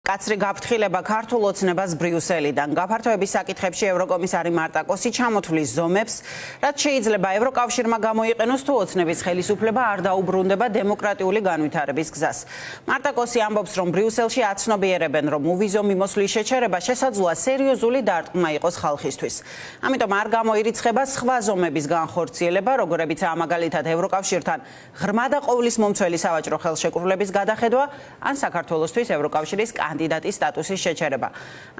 კაცრი გაფრთხილება ქართულ ოცნებას ბრიუსელიდან. გაფართოების საკითხებში ევროკომისარი მარტა კოსი ჩამოთვლის ზომებს, რაც შეიძლება ევროკავშირმა გამოიყენოს თუ ოცნების ხელისუფლება არ დაუბრუნდება დემოკრატიული განვითარების გზას. მარტა კოსი ამბობს, რომ ბრიუსელში აცნობიერებენ, რომ უვიზო მიმოსვლის შეჩერება შესაძლოა სერიოზული დარტყმა იყოს ხალხისთვის. ამიტომ არ გამოირიცხება სხვა ზომების განხორციელება, როგორებიცაა მაგალითად ევროკავშირთან ღრმა და ყოვლის მომცველი სავაჭრო ხელშეკრულების გადახედვა, ან საქართველოსთვის ევროკავშირის კანდიდატის სტატუსის შეჩერება.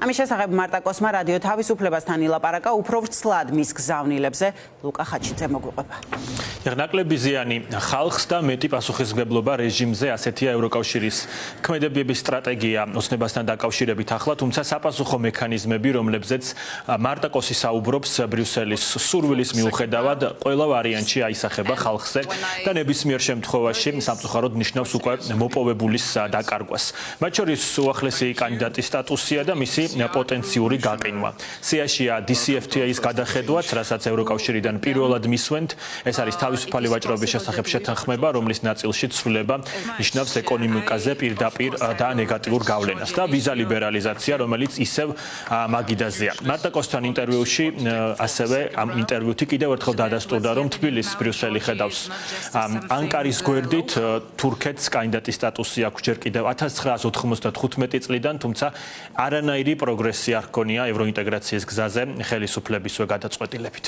ამის შესახებ მარტა კოსმა რადიო თავისუფლებასთან ილაპარაკა უფრო ვრცლად მის გზავნილებზე. ლუკა ხაჩიძე მოგვიყვება. ნაკლები ზიანი ხალხს და მეტი პასუხისმგებლობა რეჟიმზე ასეთია ევროკავშირის ქმედებების სტრატეგია ოცნებასთან დაკავშირებით ახლა, თუმცა საპასუხო მექანიზმები, რომლებზეც მარტა კოსი საუბრობს ბრიუსელის სურვილის მიუხედავად, ყველა ვარიანტში აისახება ხალხზე და ნებისმიერ შემთხვევაში სამწუხაროდ ნიშნავს უკვე მოპოვებულის დაკარგვას. მათ შორის უახლესი კანდიდატის სტატუსია და მისი პოტენციური გაყინვა. სიაშია DCFTA-ის გადახედვაც, რასაც ევროკავშირიდან პირველად მისვენთ, ეს არის თავისუფალი ვაჭრობის შესახებ შეთანხმება, რომლის ნაწილში ცვლილება ნიშნავს ეკონომიკაზე პირდაპირ და ნეგატიურ გავლენას და ვიზა ლიბერალიზაცია, რომელიც ისევ მაგიდაზეა. მარტა კოსთან ინტერვიუში ასევე ამ ინტერვიუთი კიდევ ერთხელ დადასტურდა, რომ თბილისს ბრიუსელი ხედავს ანკარის გვერდით, თურქეთს კანდიდატის სტატუსი აქვს ჯერ კიდევ 1995 წლიდან, თუმცა არანაირი პროგრესი არ ჰქონია ევროინტეგრაციის გზაზე ხელისუფლებისვე გადაწყვეტილებით.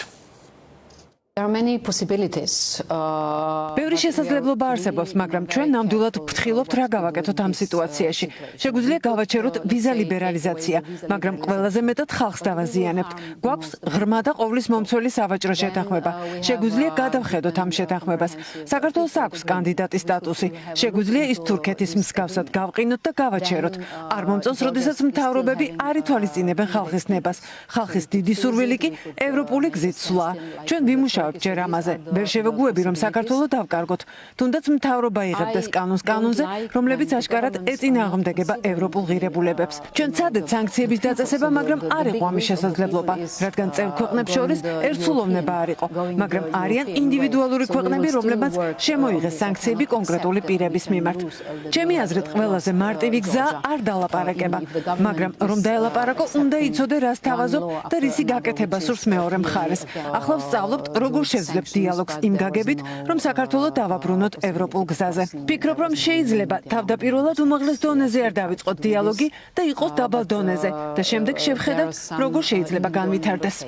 ბევრი შესაძლებლობა არსებობს, მაგრამ ჩვენ ნამდვილად ვფრთხილობთ რა გავაკეთოთ ამ სიტუაციაში. შეგვიძლია გავაჩეროთ ვიზა ლიბერალიზაცია, მაგრამ ყველაზე მეტად ხალხს დავაზიანებთ. გვაქვს ღრმა და ყოვლის მომცველი სავაჭრო შეთანხმება. შეგვიძლია გადავხედოთ ამ შეთანხმებას. საქართველოს აქვს კანდიდატის სტატუსი. შეგვიძლია ის თურქეთის მსგავსად გავყინოთ და გავაჩეროთ. არ მომწონს, როდესაც მთავრობები არ ითვალისწინებენ ხალხის ნებას. ხალხის დიდი სურვილი კი ევროპული გზით სვლა. ჩვენ ვიმუშავებთ ჯერ ამაზე. ვერ შევეგუები, რომ საქართველოს დავკარგოთ. თუნდაც მთავრობა იღებდეს კანონს კანონზე, რომლებიც აშკარად ეწინააღმდეგება ევროპულ ღირებულებებს. ჩვენ ცადეთ სანქციების დაწესება, მაგრამ არ იყო ამის შესაძლებლობა, რადგან წევრ ქვეყნებს შორის ერთსულოვნება არ იყო, მაგრამ არიან ინდივიდუალური ქვეყნები, რომლებმაც შემოიღეს სანქციები კონკრეტული პირების მიმართ. ჩემი აზრით, ყველაზე მარტივი გზა არ დალაპარაკება, მაგრამ რომ დაელაპარაკო, უნდა იცოდე რას თავაზობ და რისი გაკეთება სურს მეორე მხარეს. ახლა ვსწავლობთ, როგორ შევძლებთ დიალოგს იმ გაგებით, რომ საქართველოს დავაბრუნოთ ევროპულ გზაზე. ვფიქრობ, რომ შეიძლება თავდაპირველად უმაღლეს დონეზე არ დავიწყოთ დიალოგი და იყოს დაბალ დონეზე და შემდეგ შევხედავთ, როგორ შეიძლება განვითარდეს.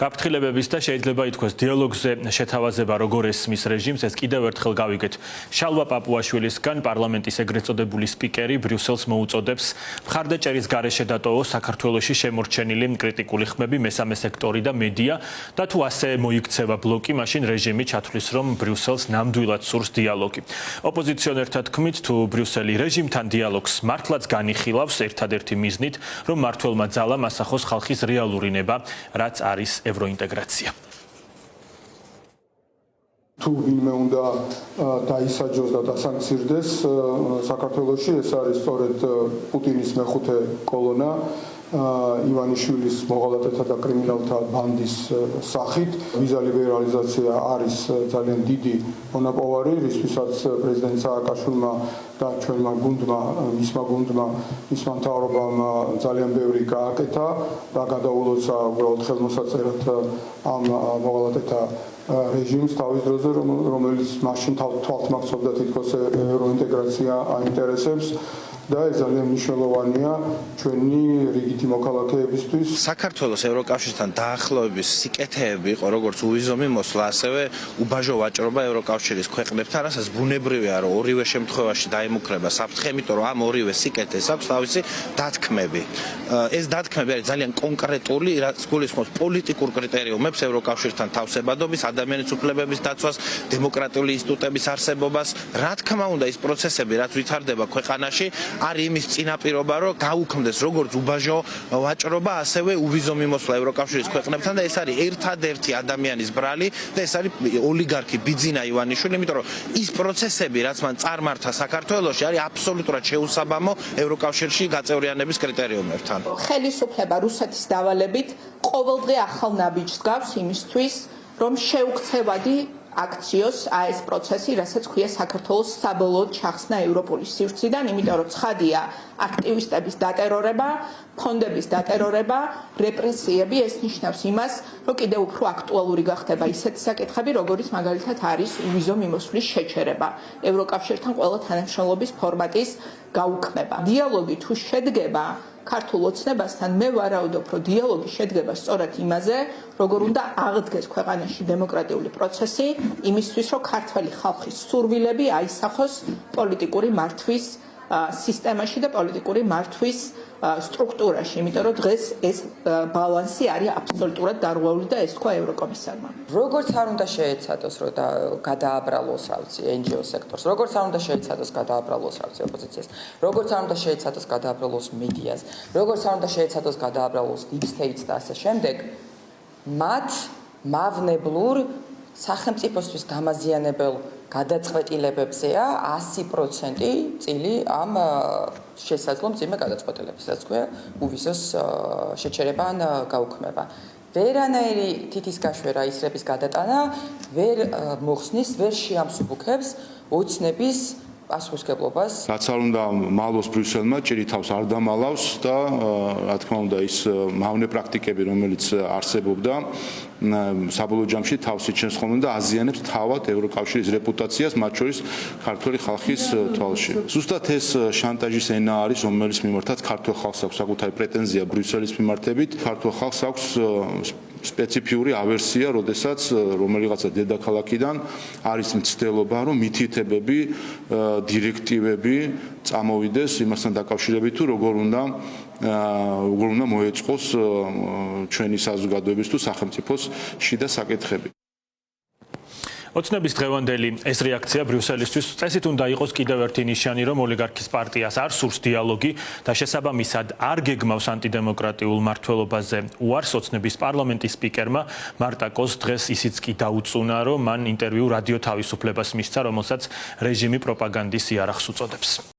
გაფრთხილებების და შეიძლება ითქვას დიალოგზე შეთავაზება როგორ ესმის რეჟიმს, ეს კიდევ ერთხელ გავიგეთ. შალვა პაპუაშვილისგან პარლამენტის ეგრეთ წოდებული სპიკერი ბრიუსელს მოუწოდებს მხარდაჭერის გარეშე დატოვოს საქართველოში შემორჩენილი კრიტიკული ხმები, მესამე სექტორი და მედია და თუ ასე მოიქცევა ბლოკი, მაშინ რეჟიმი ჩათვლის, რომ ბრიუსელს ნამდვილად სურს დიალოგი. ოპოზიციონერთა თქმით, თუ ბრიუსელი რეჟიმთან დიალოგს მართლაც განიხილავს, ერთადერთი მიზნით, რომ მმართველმა ძალამ ასახოს ხალხის რეალური ნება, რაც არის ევროინტეგრაცია. თუ ვინმე უნდა დაისაჯოს და დასანქცირდეს საქართველოში, ეს არის სწორედ პუტინის მეხუთე კოლონა, ივანიშვილის მოღალატეთა და კრიმინალთა ბანდის სახით. ვიზა ლიბერალიზაცია არის ძალიან დიდი მონაპოვარი, რისთვისაც პრეზიდენტ სააკაშვილმა და ჩვენმა გუნდმა, მისმა მთავრობამ ძალიან ბევრი გააკეთა და გადაულოცა უბრალოდ ხელმოსაწერად ამ მოღალატეთა რეჟიმს თავის დროზე, რომელიც მაშინ თვალთ მახსოვდა თითქოს ევროინტეგრაცია აინტერესებს. და ეს ძალიან მნიშვნელოვანია ჩვენი რიგითი მოქალაქეებისთვის. საქართველოს ევროკავშირთან დაახლოების სიკეთეები იყო როგორც უვიზო მიმოსვლა, ასევე უბაჟო ვაჭრობა ევროკავშირის ქვეყნებთან, რასაც ბუნებრივია, რომ ორივე შემთხვევაში დაემუქრება საფრთხე, იმიტომ რომ ამ ორივე სიკეთეს აქვს თავისი დათქმები. ეს დათქმები არის ძალიან კონკრეტული, რაც გულისხმობს პოლიტიკურ კრიტერიუმებს ევროკავშირთან თავსებადობის, ადამიანის უფლებების დაცვას, დემოკრატიული ინსტიტუტების არსებობას. რა თქმა უნდა, ის პროცესები, რაც ვითარდება ქვეყანაში, არის იმის წინაპირობა, რომ გაუქმდეს როგორც უბაჟო ვაჭრობა, ასევე უვიზო მიმოსვლა ევროკავშირის ქვეყნებთან და ეს არის ერთადერთი ადამიანის ბრალი და ეს არის ოლიგარქი ბიძინა ივანიშვილი, იმიტომ რომ ის პროცესები, რაც მან წარმართა საქართველოში, არის აბსოლუტურად შეუსაბამო ევროკავშირში გაწევრიანების კრიტერიუმებთან. ხელისუფლება რუსეთის დავალებით ყოველდღე ახალ ნაბიჯს გავს იმისთვის, რომ შეუქცევადი აქციოს ეს პროცესი, რასაც ქვია საქართველოს საბოლოოდ ჩახსნა ევროპოლის სივრციდან, იმიტომ რომ ცხადია აქტივისტების დატერორება, ფონდების დატერორება, რეპრესიები, ეს ნიშნავს იმას, რომ კიდევ უფრო აქტუალური გახდება ისეთი საკითხები, როგორიც მაგალითად არის ვიზო მიმოსვლის შეჩერება, ევროკავშირთან ყველა თანამშრომლობის ფორმატის გაუქმება. დიალოგი თუ შედგება ქართულ ოცნებასთან, მე ვარაუდობ, რომ დიალოგი შედგება სწორედ იმაზე, როგორ უნდა აღდგეს ქვეყანაში დემოკრატიული პროცესი, იმისთვის, რომ ქართველი ხალხის სურვილები აისახოს პოლიტიკური მართვის სისტემაში და პოლიტიკური მართვის სტრუქტურაში, იმიტომ რომ დღეს ეს ბალანსი არის აბსოლუტურად დარღვეული და ეს თქვა ევროკომისარმა. როგორც არ უნდა შეეცადოს, რომ გადააბრალოს რაღაცი NGO სექტორს, როგორც არ უნდა შეეცადოს გადააბრალოს რაღაცი ოპოზიციას, როგორც არ უნდა შეეცადოს გადააბრალოს მედიას, როგორც არ უნდა შეეცადოს გადააბრალოს deep states და ასე შემდეგ, მათ მავნებლურ სახელმწიფოსთვის დამაზიანებელ გადაწყვეტილებებზეა 100% წილი ამ შესაძლო მძიმე გადაწყვეტილების, რაც ქვია უვიზოს შეჩერება ან გაუქმება. ვერანაირი თითის გაშვერა ისრების გადატანა ვერ მოხსნის, ვერ შეამსუბუქებს ოცნების პასუხისმგებლობას. რაც არ უნდა მალოს ბრიუსელმა, ჭირითავს არ დამალავს და რა თქმა უნდა ის მავნე პრაქტიკები, რომელიც არსებობდა საბოლოო ჯამში თავს იჩენს ხოლმე და აზიანებს თავად ევროკავშირის რეპუტაციას, მათ შორის ქართველი ხალხის თვალში. ზუსტად ეს შანტაჟის ენა არის, რომელიც მიმართაც ქართულ ხალხს აქვს საკუთარი პრეტენზია ბრიუსელის მიმართებით. ქართულ ხალხს აქვს სპეციფიური ავერსია, როდესაც რომელიღაცა დედაქალაქიდან არის მცდელობა, რომ მითითებები, დირექტივები წამოვიდეს იმასთან დაკავშირებით, თუ როგორ უნდა მოეწყოს ჩვენი საზოგადოების თუ სახელმწიფოს შიდა საკითხები. ოცნების დღევანდელი ეს რეაქცია ბრიუსელისთვის წესით უნდა იყოს კიდევ ერთი ნიშანი, რომ ოლიგარქის პარტიას არ სურს დიალოგი და შესაბამისად არ გეგმავს ანტიდემოკრატიულ მმართველობაზე უარს. ოცნების პარლამენტის სპიკერმა მარტა კოს დღეს ისიც კი დაუწუნა, რომ მან ინტერვიუ რადიო თავისუფლებას მისცა, რომელსაც რეჟიმი პროპაგანდის იარაღს უწოდებს.